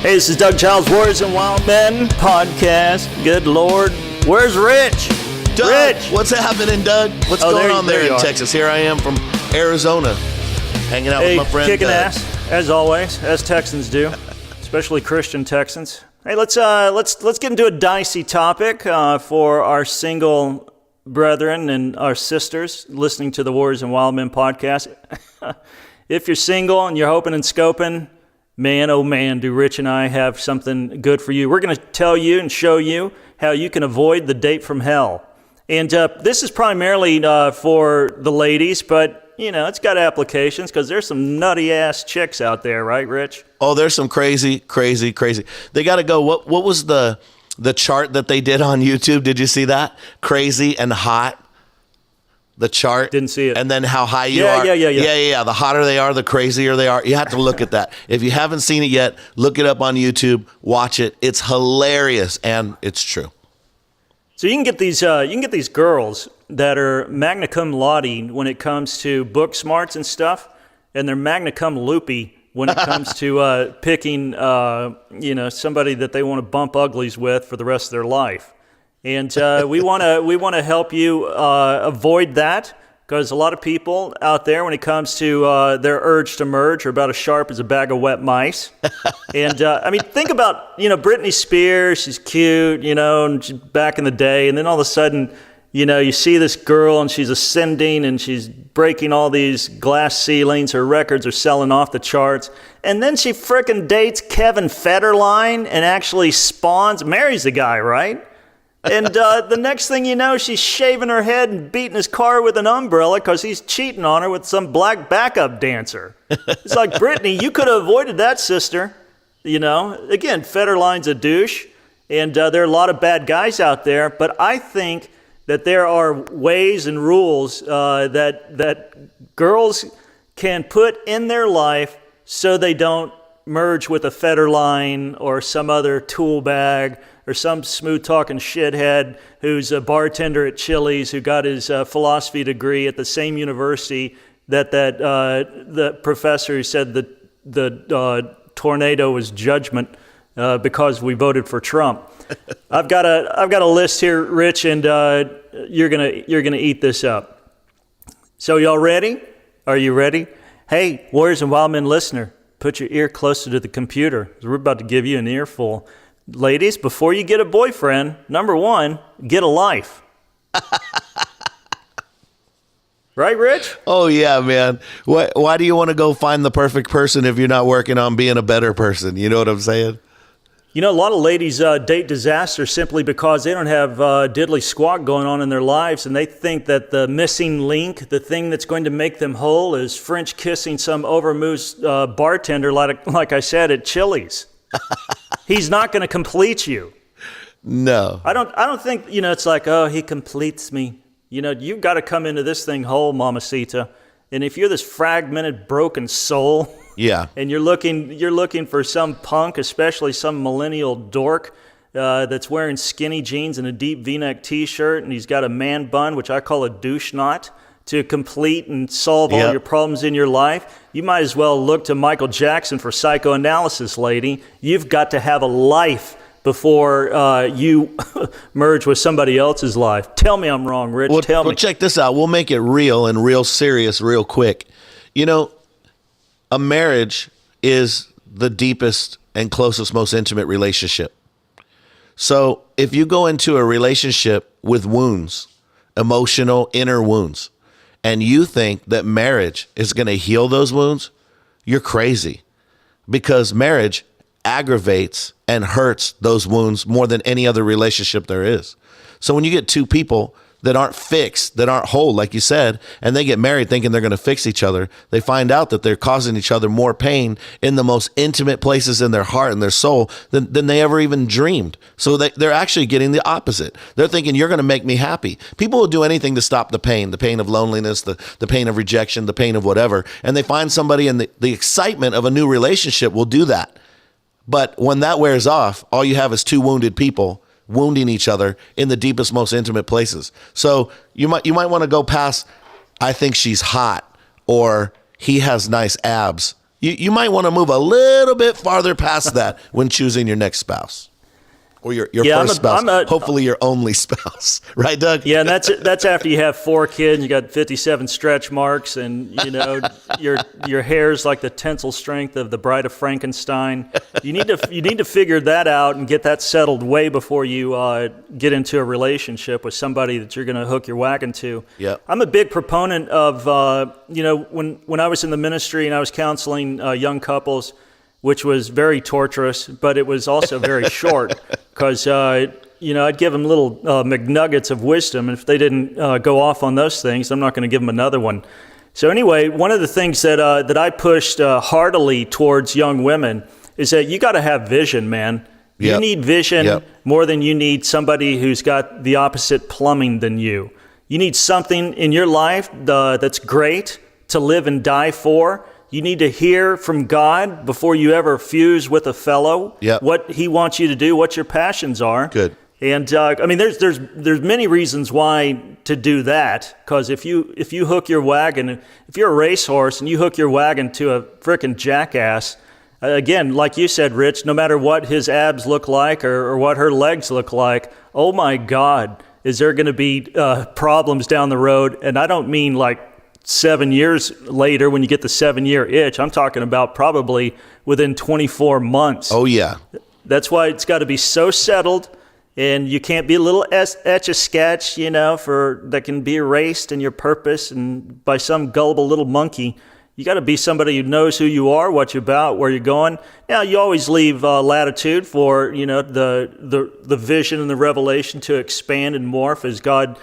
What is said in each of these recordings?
Hey, this is Doug Childs, Warriors and Wildmen podcast. Good Lord. Where's Rich? Doug, Rich! what's happening, Doug? What's going on there in Texas? Here I am from Arizona, hanging out with my friend kicking Doug. ass, as always, as Texans do, especially Christian Texans. Hey, let's get into a dicey topic for our single brethren and our sisters listening to the Warriors and Wildmen podcast. If you're single and you're hoping and scoping, man, oh man, do Rich and I have something good for you. We're going to tell you and show you how you can avoid the date from hell. And this is primarily for the ladies, but, you know, it's got applications because there's some nutty-ass chicks out there, right, Rich? Oh, there's some crazy. They got to go. What was the chart that they did on YouTube? Did you see that? Crazy and hot. The chart. Didn't see it. And then how high you are. Yeah. The hotter they are, the crazier they are. You have to look at that. If you haven't seen it yet, look it up on YouTube. Watch it. It's hilarious, and it's true. So you can get these girls that are magna cum laude when it comes to book smarts and stuff, and they're magna cum loopy when it comes to picking somebody that they want to bump uglies with for the rest of their life. And we want to help you avoid that, because a lot of people out there, when it comes to their urge to merge, are about as sharp as a bag of wet mice. And I mean, think about Britney Spears. She's cute, and she's back in the day, and then all of a sudden, you see this girl and she's ascending and she's breaking all these glass ceilings. Her records are selling off the charts, and then she frickin' dates Kevin Federline and actually marries the guy, right? And the next thing you know, she's shaving her head and beating his car with an umbrella because he's cheating on her with some black backup dancer. It's like, Brittany, you could have avoided that, sister. Again, Federline's a douche, and there are a lot of bad guys out there, but I think that there are ways and rules that girls can put in their life so they don't merge with a Federline or some other tool bag or some smooth-talking shithead who's a bartender at Chili's who got his philosophy degree at the same university that the professor who said the tornado was judgment because we voted for Trump. I've got a list here, Rich, and you're gonna eat this up. So y'all ready? Are you ready? Hey, Warriors and Wildmen listener, put your ear closer to the computer, 'cause we're about to give you an earful. Ladies, before you get a boyfriend, number one, get a life. Right, Rich? Oh, yeah, man. Why do you want to go find the perfect person if you're not working on being a better person? You know what I'm saying? A lot of ladies date disaster simply because they don't have diddly squat going on in their lives, and they think that the missing link, the thing that's going to make them whole, is French kissing some overmoose bartender, like I said, at Chili's. He's not going to complete you. No. I don't think, it's like, oh, he completes me. You've got to come into this thing whole, mamacita. And if you're this fragmented, broken soul, yeah, and you're looking for some punk, especially some millennial dork that's wearing skinny jeans and a deep V-neck T-shirt, and he's got a man bun, which I call a douche knot, to complete and solve all your problems in your life, you might as well look to Michael Jackson for psychoanalysis, lady. You've got to have a life before you merge with somebody else's life. Tell me I'm wrong, Rich. Tell me. Well, check this out. We'll make it real and real serious real quick. A marriage is the deepest and closest, most intimate relationship. So if you go into a relationship with wounds, emotional inner wounds, and you think that marriage is going to heal those wounds, you're crazy, because marriage aggravates and hurts those wounds more than any other relationship there is. So when you get two people that aren't fixed, that aren't whole, like you said, and they get married thinking they're going to fix each other, they find out that they're causing each other more pain in the most intimate places in their heart and their soul than they ever even dreamed. So they're actually getting the opposite. They're thinking, you're going to make me happy. People will do anything to stop the pain of loneliness, the pain of rejection, the pain of whatever. And they find somebody, and the excitement of a new relationship will do that. But when that wears off, all you have is two wounded people wounding each other in the deepest, most intimate places. So you might want to go past, I think she's hot, or he has nice abs, You might want to move a little bit farther past that when choosing your next spouse. Or your first spouse, hopefully your only spouse, right, Doug? Yeah, and that's after you have 4 kids, you got 57 stretch marks, and your hair's like the tensile strength of the Bride of Frankenstein. You need to figure that out and get that settled way before you get into a relationship with somebody that you're going to hook your wagon to. Yep. I'm a big proponent of when I was in the ministry and I was counseling young couples, which was very torturous, but it was also very short because, I'd give them little McNuggets of wisdom, and if they didn't go off on those things, I'm not going to give them another one. So anyway, one of the things that I pushed heartily towards young women is that you got to have vision, man. You need vision more than you need somebody who's got the opposite plumbing than you. You need something in your life that's great to live and die for. You need to hear from God before you ever fuse with a fellow, what he wants you to do, what your passions are. Good. And there's many reasons why to do that. Because if you hook your wagon, if you're a racehorse and you hook your wagon to a frickin' jackass, again, like you said, Rich, no matter what his abs look like or what her legs look like, oh my God, is there going to be problems down the road? And I don't mean like 7 years later when you get the 7-year itch. I'm talking about probably within 24 months. Oh, yeah. That's why it's got to be so settled, and you can't be a little etch-a-sketch, that can be erased in your purpose and by some gullible little monkey. You got to be somebody who knows who you are, what you're about, where you're going. Now, you always leave latitude for, the vision and the revelation to expand and morph as God,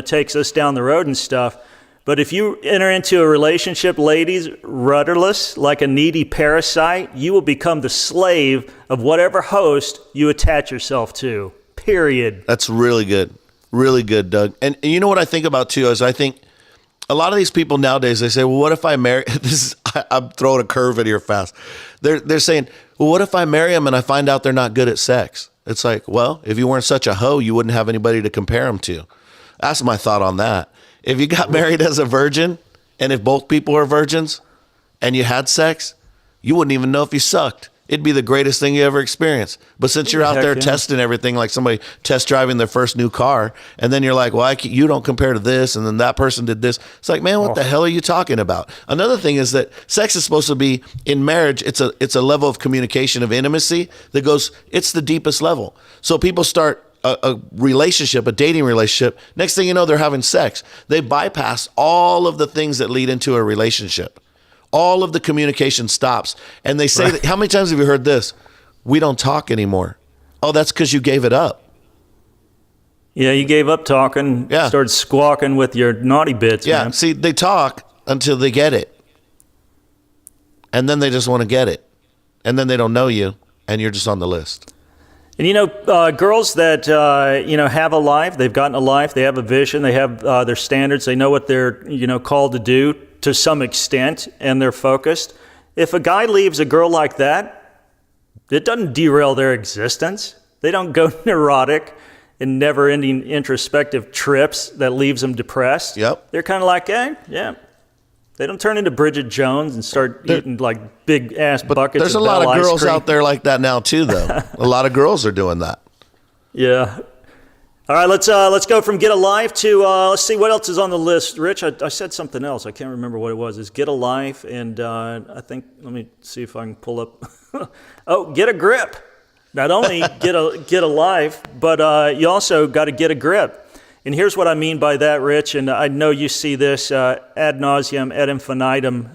takes us down the road and stuff. But if you enter into a relationship, ladies, rudderless, like a needy parasite, you will become the slave of whatever host you attach yourself to, period. That's really good. Really good, Doug. And you know what I think about, too, is I think a lot of these people nowadays, they say, well, what if I marry... I'm throwing a curve in here fast. They're saying, well, what if I marry them and I find out they're not good at sex? It's like, well, if you weren't such a hoe, you wouldn't have anybody to compare them to. That's my thought on that. If you got married as a virgin, and if both people are virgins, and you had sex, you wouldn't even know if you sucked. It'd be the greatest thing you ever experienced. But since you're out there testing everything, like somebody test driving their first new car, and then you're like, well, you don't compare to this, and then that person did this. It's like, man, what the hell are you talking about? Another thing is that sex is supposed to be, in marriage, it's a level of communication, of intimacy that goes, it's the deepest level. So people start a relationship, a dating relationship. Next thing you know, they're having sex. They bypass all of the things that lead into a relationship. All of the communication stops. And they say, that, how many times have you heard this? We don't talk anymore. Oh, that's because you gave it up. Yeah, you gave up talking, started squawking with your naughty bits, man. See, they talk until they get it. And then they just want to get it. And then they don't know you, and you're just on the list. And girls that have a life, they've gotten a life, they have a vision, they have their standards, they know what they're called to do to some extent, and they're focused. If a guy leaves a girl like that, it doesn't derail their existence. They don't go neurotic and never-ending introspective trips that leaves them depressed. Yep. They're kind of like, They don't turn into Bridget Jones and start eating like big ass buckets. There's a lot of girls out there like that now too, though. A lot of girls are doing that. Yeah. All right, let's go from Get a Life to let's see what else is on the list. Rich, I said something else. I can't remember what it was. It's Get a Life, and I think let me see if I can pull up. Oh, Get a Grip. Not only get a life, but you also got to get a grip. And here's what I mean by that, Rich, and I know you see this ad nauseum, ad infinitum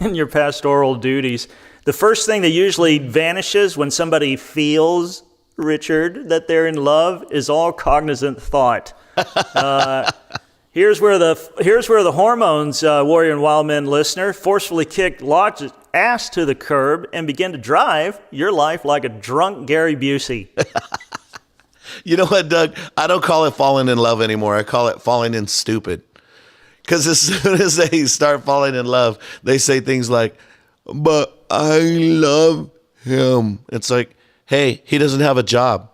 in your pastoral duties. The first thing that usually vanishes when somebody feels, Richard, that they're in love is all cognizant thought. Here's where the hormones, Warrior and Wildmen listener, forcefully kick Lodge's ass to the curb and begin to drive your life like a drunk Gary Busey. You know what, Doug? I don't call it falling in love anymore. I call it falling in stupid. Because as soon as they start falling in love, they say things like, but I love him. It's like, hey, he doesn't have a job.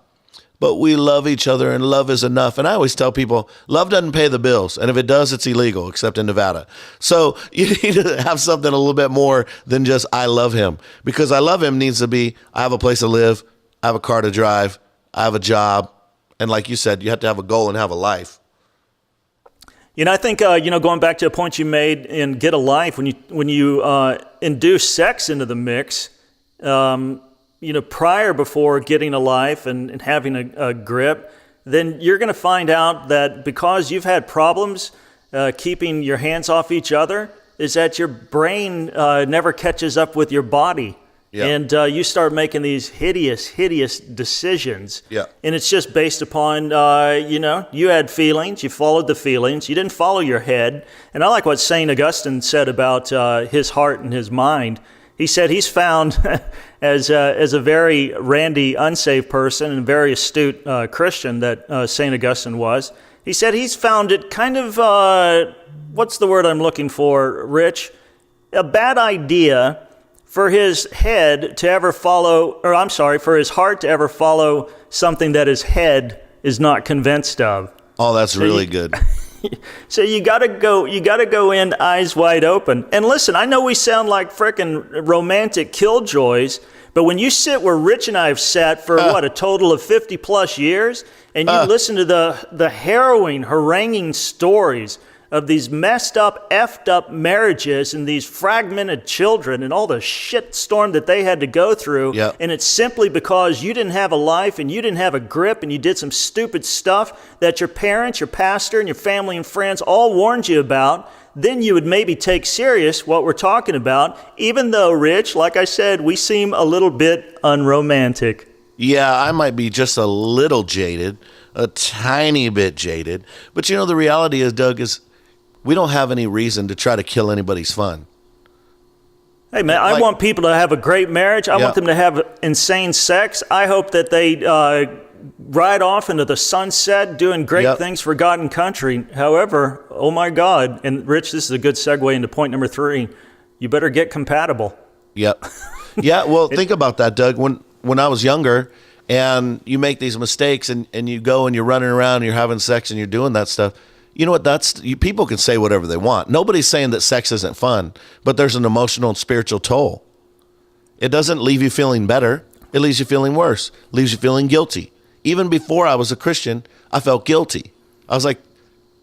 but we love each other, and love is enough. And I always tell people, love doesn't pay the bills. And if it does, it's illegal, except in Nevada. So you need to have something a little bit more than just, I love him. Because I love him needs to be, I have a place to live, I have a car to drive, I have a job. And like you said, you have to have a goal and have a life. I think, going back to a point you made in Get a Life, when you induce sex into the mix, before getting a life and having a grip, then you're going to find out that because you've had problems keeping your hands off each other, is that your brain never catches up with your body. Yeah. And you start making these hideous decisions. Yeah. And it's just based upon, you had feelings, you followed the feelings, you didn't follow your head. And I like what St. Augustine said about his heart and his mind. He said he's found, as a very randy, unsaved person and very astute Christian that St. Augustine was, he said he's found it kind of, what's the word I'm looking for, Rich? A bad idea for his head to ever follow, for his heart to ever follow something that his head is not convinced of. Oh, that's really good. So you gotta go in eyes wide open. And listen, I know we sound like frickin' romantic killjoys, but when you sit where Rich and I have sat for a total of 50 plus years, and you listen to the harrowing, haranguing stories of these messed up, effed up marriages and these fragmented children and all the shit storm that they had to go through. Yep. And it's simply because you didn't have a life and you didn't have a grip and you did some stupid stuff that your parents, your pastor, and your family and friends all warned you about. Then you would maybe take serious what we're talking about, even though, Rich, like I said, we seem a little bit unromantic. Yeah, I might be just a little jaded, a tiny bit jaded. But the reality is, Doug, is we don't have any reason to try to kill anybody's fun. Hey, man, I want people to have a great marriage. I want them to have insane sex. I hope that they ride off into the sunset doing great things for God and country. However, oh my God, and Rich, this is a good segue into point number 3. You better get compatible. Yep. Yeah, well, think about that, Doug. When I was younger and you make these mistakes and you go and you're running around and you're having sex and you're doing that stuff, you know what? People can say whatever they want. Nobody's saying that sex isn't fun, but there's an emotional and spiritual toll. It doesn't leave you feeling better. It leaves you feeling worse. Leaves you feeling guilty. Even before I was a Christian, I felt guilty. I was like,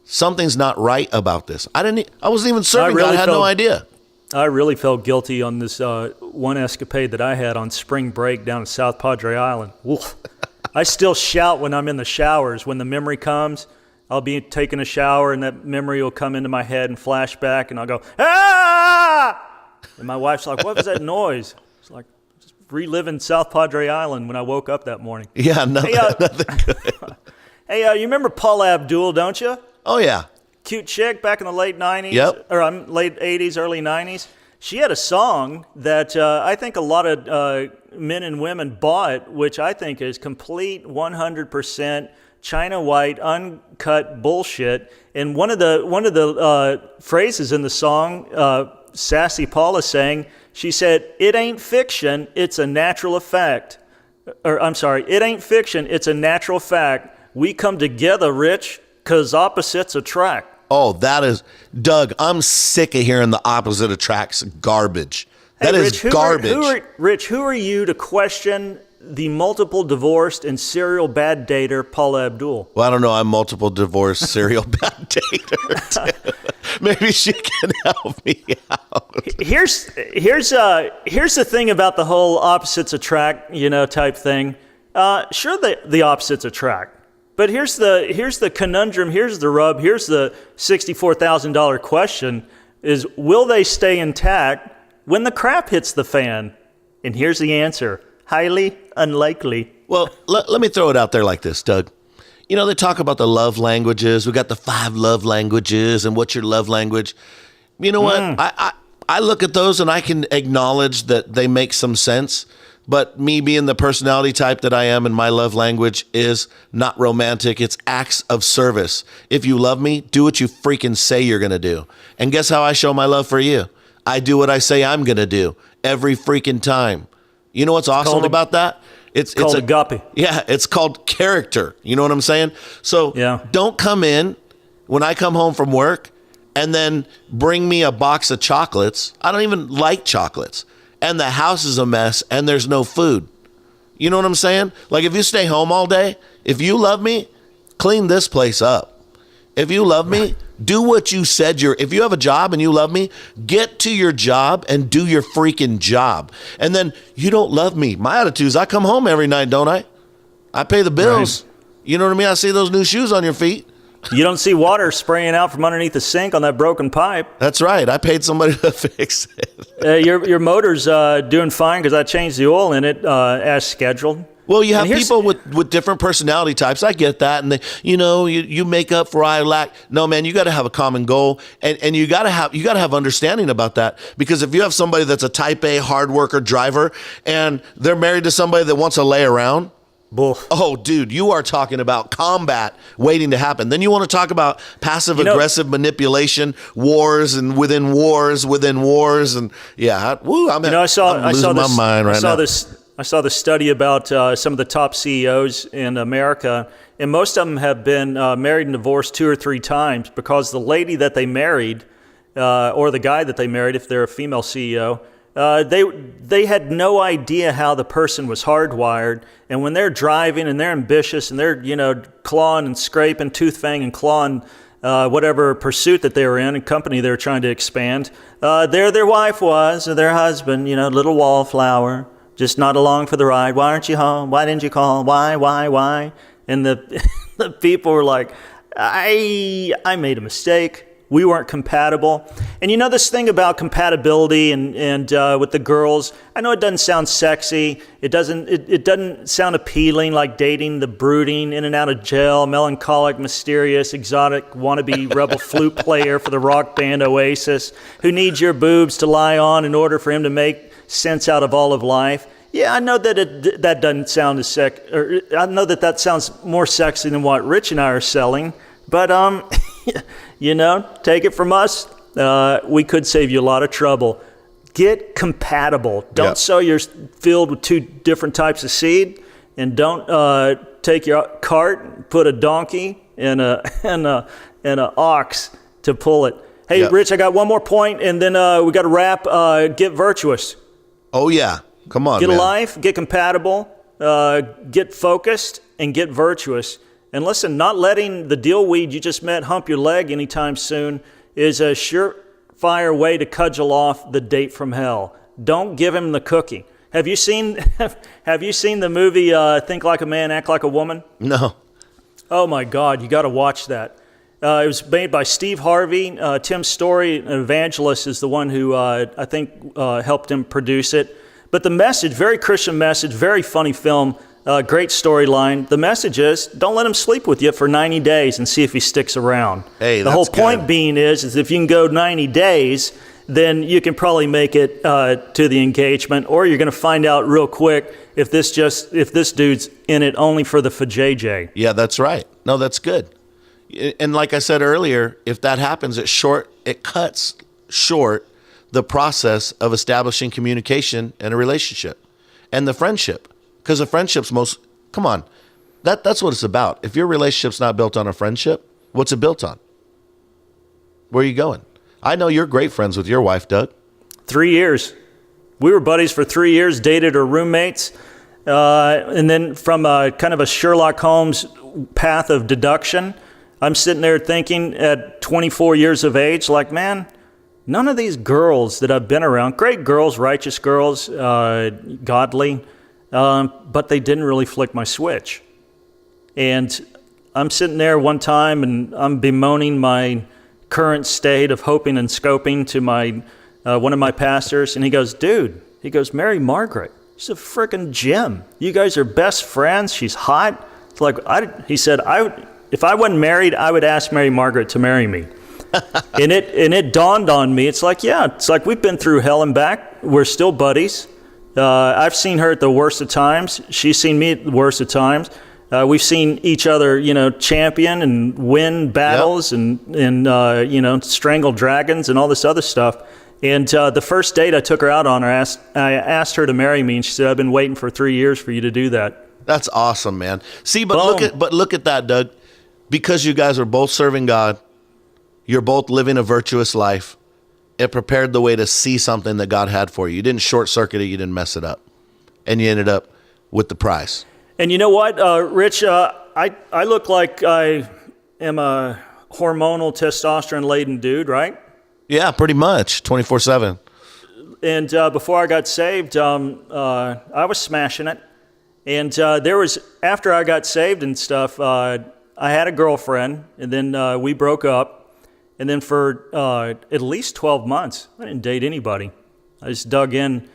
something's not right about this. I wasn't even serving God. I had no idea. I really felt guilty on this one escapade that I had on spring break down at South Padre Island. I still shout when I'm in the showers. When the memory comes, I'll be taking a shower and that memory will come into my head and flash back and I'll go, ah! And my wife's like, what was that noise? It's like, just reliving South Padre Island when I woke up that morning. Yeah, nothing good. Hey, you remember Paula Abdul, don't you? Oh, yeah. Cute chick back in the late 90s, or late 80s, early 90s. She had a song that I think a lot of men and women bought, which I think is complete 100% China white, uncut bullshit. And one of the phrases in the song, Sassy Paula sang, she said, "It ain't fiction, it's a natural effect." Or I'm sorry, "It ain't fiction, it's a natural fact. We come together, Rich, 'cause opposites attract." Oh, that is, Doug, I'm sick of hearing the opposite attracts garbage. That is garbage. Rich, who are you to question the multiple divorced and serial bad dater Paula Abdul? Well, I don't know. I'm multiple divorced serial bad dater. Maybe she can help me out. Here's the thing about the whole opposites attract, type thing. Sure, the opposites attract. But here's the conundrum, here's the rub, here's the $64,000 question is, will they stay intact when the crap hits the fan? And here's the answer: highly unlikely. Well, let me throw it out there like this, Doug. They talk about the love languages. We got the 5 love languages and what's your love language. You know what? I look at those and I can acknowledge that they make some sense. But me being the personality type that I am, and my love language is not romantic. It's acts of service. If you love me, do what you freaking say you're going to do. And guess how I show my love for you? I do what I say I'm going to do every freaking time. You know what's awesome about that? It's called a guppy. Yeah, it's called character. You know what I'm saying? So don't come in when I come home from work and then bring me a box of chocolates. I don't even like chocolates. And the house is a mess and there's no food. You know what I'm saying? Like, if you stay home all day, if you love me, clean this place up. If you love me, do what you said if you have a job and you love me, get to your job and do your freaking job. And then you don't love me. My attitude is I come home every night, don't I? I pay the bills. Right. You know what I mean? I see those new shoes on your feet. You don't see water spraying out from underneath the sink on that broken pipe. That's right. I paid somebody to fix it. Your motor's doing fine because I changed the oil in it as scheduled. Well, you have people with different personality types. I get that. And you make up for I lack. No, man, you got to have a common goal, and you got to have understanding about that. Because if you have somebody that's a type A hard worker driver and they're married to somebody that wants to lay around, oh, dude, you are talking about combat waiting to happen. Then you want to talk about passive aggressive manipulation, wars and within wars, and yeah, I saw this study about some of the top CEOs in America, and most of them have been married and divorced 2 or 3 times because the lady that they married, or the guy that they married, if they're a female CEO, they had no idea how the person was hardwired. And when they're driving and they're ambitious and they're clawing and scraping, tooth, fang, and clawing whatever pursuit that they were in and company they were trying to expand, there their wife was, or their husband, little wallflower. Just not along for the ride. Why aren't you home? Why didn't you call? Why? And the people were like, I made a mistake. We weren't compatible. And this thing about compatibility and with the girls, I know it doesn't sound sexy. It doesn't sound appealing, like dating the brooding, in and out of jail, melancholic, mysterious, exotic, wannabe rebel flute player for the rock band Oasis who needs your boobs to lie on in order for him to make sense out of all of life. Yeah, I know that that doesn't sound as I know that sounds more sexy than what Rich and I are selling. But take it from us. We could save you a lot of trouble. Get compatible. Don't sow your field with 2 different types of seed, and don't take your cart and put a donkey and a ox to pull it. Hey, Rich, I got one more point, and then we got to wrap. Get virtuous. Oh, yeah. Come on, Get man. a life, get compatible, get focused, and get virtuous. And listen, not letting the deal weed you just met hump your leg anytime soon is a surefire way to cudgel off the date from hell. Don't give him the cookie. Have you seen the movie Think Like a Man, Act Like a Woman? No. Oh, my God, you got to watch that. It was made by Steve Harvey. Tim Story, an evangelist, is the one who I think helped him produce it. But the message, very Christian message, very funny film, great storyline. The message is, don't let him sleep with you for 90 days and see if he sticks around. Hey, the whole point being is if you can go 90 days, then you can probably make it to the engagement, or you're going to find out real quick if this dude's in it only for the fajayjay. Yeah, that's right. No, that's good. And like I said earlier, if that happens, it cuts short the process of establishing communication and a relationship and the friendship. Because the friendship's come on, that's what it's about. If your relationship's not built on a friendship, what's it built on? Where are you going? I know you're great friends with your wife, Doug. 3 years. We were buddies for 3 years, dated her roommates. And then from a kind of a Sherlock Holmes path of deduction, I'm sitting there thinking at 24 years of age, like, man, none of these girls that I've been around, great girls, righteous girls, godly, but they didn't really flick my switch. And I'm sitting there one time and I'm bemoaning my current state of hoping and scoping to my one of my pastors, and he goes, dude, Mary Margaret, she's a freaking gem. You guys are best friends. She's hot. It's like, he said, if I wasn't married, I would ask Mary Margaret to marry me. and it dawned on me. It's like we've been through hell and back. We're still buddies. I've seen her at the worst of times. She's seen me at the worst of times. We've seen each other, champion and win battles and strangle dragons and all this other stuff. And the first date I took her out on, I asked her to marry me, and she said, "I've been waiting for 3 years for you to do that." That's awesome, man. See, but Boom. look at that, Doug. Because you guys are both serving God, you're both living a virtuous life. It prepared the way to see something that God had for you. You didn't short circuit it, you didn't mess it up. And you ended up with the prize. And you know what, Rich? I look like I am a hormonal, testosterone-laden dude, right? Yeah, pretty much, 24/7. And before I got saved, I was smashing it. And after I got saved and stuff, I had a girlfriend, and then we broke up. And then for at least 12 months, I didn't date anybody. I just dug in,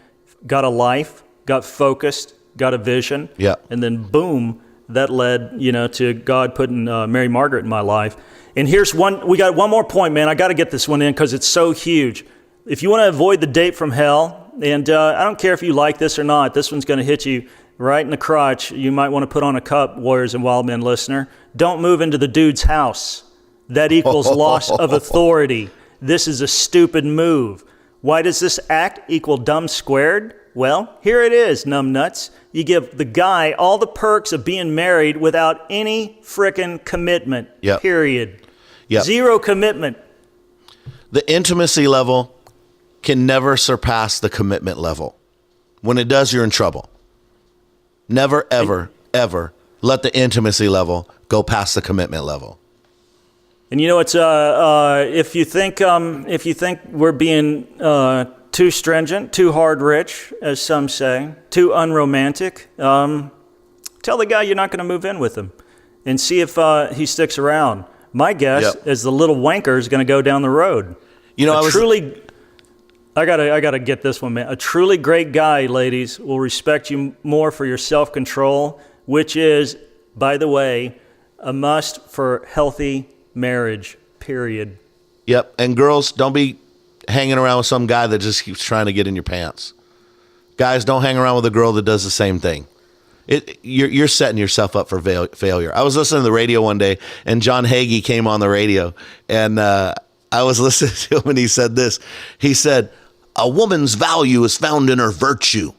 got a life, got focused, got a vision. Yeah. And then boom, that led, to God putting Mary Margaret in my life. And we got one more point, man. I got to get this one in because it's so huge. If you want to avoid the date from hell, and I don't care if you like this or not, this one's going to hit you right in the crotch. You might want to put on a cup, Warriors and Wildmen listener. Don't move into the dude's house. That equals loss of authority. This is a stupid move. Why does this act equal dumb squared? Well, here it is, numbnuts. You give the guy all the perks of being married without any frickin' commitment, period. Yep. Zero commitment. The intimacy level can never surpass the commitment level. When it does, you're in trouble. Never, ever, ever let the intimacy level go past the commitment level. And it's if you think we're being too stringent, too hard, Rich, as some say, too unromantic, tell the guy you're not going to move in with him, and see if he sticks around. My guess is the little wanker is going to go down the road. I gotta get this one, man. A truly great guy, ladies, will respect you more for your self-control, which is, by the way, a must for healthy marriage, period. Yep. And girls, don't be hanging around with some guy that just keeps trying to get in your pants. Guys, don't hang around with a girl that does the same thing. You're setting yourself up for failure. I was listening to the radio one day, and John Hagee came on the radio, and I was listening to him, and he said this. He said, "A woman's value is found in her virtue.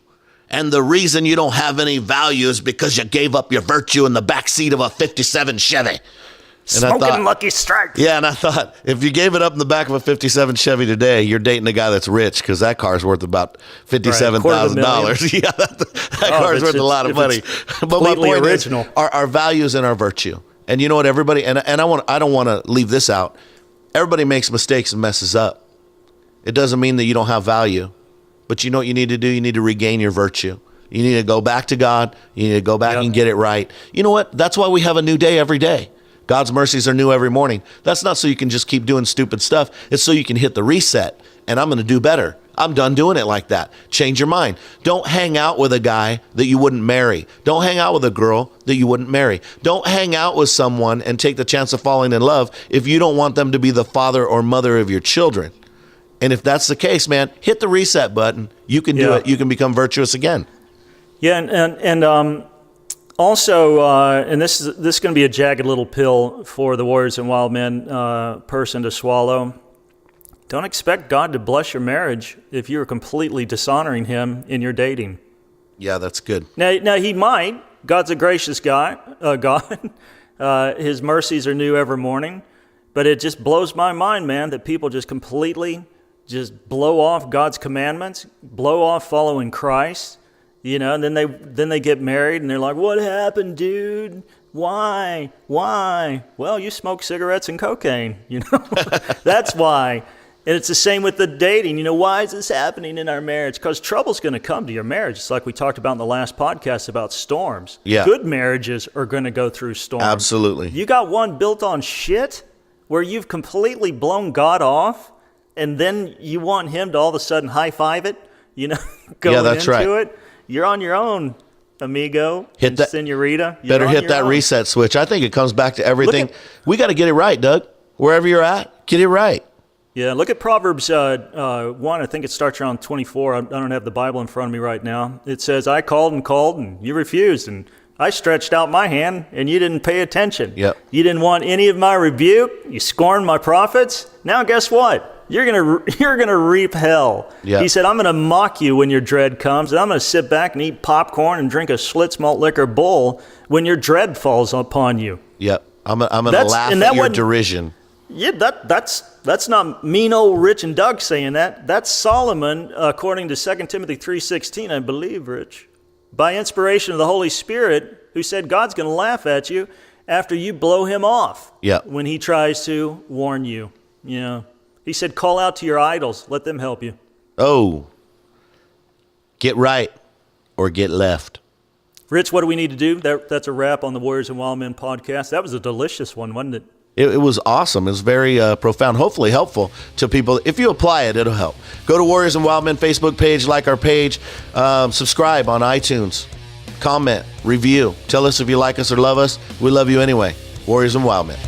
And the reason you don't have any value is because you gave up your virtue in the backseat of a 57 Chevy." Smoking Lucky Strike. Yeah, and I thought, if you gave it up in the back of a 57 Chevy today, you're dating a guy that's rich, because that car's worth about $57,000. Yeah, that car's worth a lot of money. But my point original. Is, our values and our virtue. And you know what, everybody, and I don't want to leave this out. Everybody makes mistakes and messes up. It doesn't mean that you don't have value. But you know what you need to do? You need to regain your virtue. You need to go back to God. You need to go back and get it right. You know what? That's why we have a new day every day. God's mercies are new every morning. That's not so you can just keep doing stupid stuff. It's so you can hit the reset. And I'm going to do better. I'm done doing it like that. Change your mind. Don't hang out with a guy that you wouldn't marry. Don't hang out with a girl that you wouldn't marry. Don't hang out with someone and take the chance of falling in love if you don't want them to be the father or mother of your children. And if that's the case, man, hit the reset button. You can do it. You can become virtuous again. Yeah, and also, and this is going to be a jagged little pill for the Warriors and Wildmen person to swallow. Don't expect God to bless your marriage if you're completely dishonoring Him in your dating. Yeah, that's good. Now He might. God's a gracious God. His mercies are new every morning. But it just blows my mind, man, that people just completely just blow off God's commandments, blow off following Christ. And then they get married, and they're like, "What happened, dude? Why? Well, you smoke cigarettes and cocaine, That's why." And it's the same with the dating. Why is this happening in our marriage? Because trouble's going to come to your marriage. It's like we talked about in the last podcast about storms. Yeah. Good marriages are going to go through storms. Absolutely. You got one built on shit where you've completely blown God off, and then you want Him to all of a sudden high-five it, going that's into right. it. You're on your own, amigo. Hit that, senorita. Better hit that reset switch. I think it comes back to everything. We got to get it right, Doug. Wherever you're at, get it right. Yeah, look at Proverbs 1. I think it starts around 24. I don't have the Bible in front of me right now. It says, "I called, and you refused, and I stretched out my hand, and you didn't pay attention. Yep. You didn't want any of my rebuke. You scorned my prophets. Now guess what? you're gonna reap hell. Yeah. He said, I'm gonna mock you when your dread comes, and I'm gonna sit back and eat popcorn and drink a Schlitz malt liquor bowl when your dread falls upon you. Yep. I'm gonna laugh at your derision. Yeah, that's not mean old Rich and Doug saying that. That's Solomon, according to 2 Timothy 3:16, I believe, Rich, by inspiration of the Holy Spirit, who said God's going to laugh at you after you blow him off. Yeah. When he tries to warn you. You know, he said, call out to your idols, let them help you. Oh, get right or get left. Rich, what do we need to do? That's a wrap on the Warriors and Wildmen podcast. That was a delicious one, wasn't it? It was awesome. It was very profound, hopefully helpful to people. If you apply it, it'll help. Go to Warriors and Wildmen Facebook page, like our page, subscribe on iTunes, comment, review. Tell us if you like us or love us. We love you anyway. Warriors and Wildmen.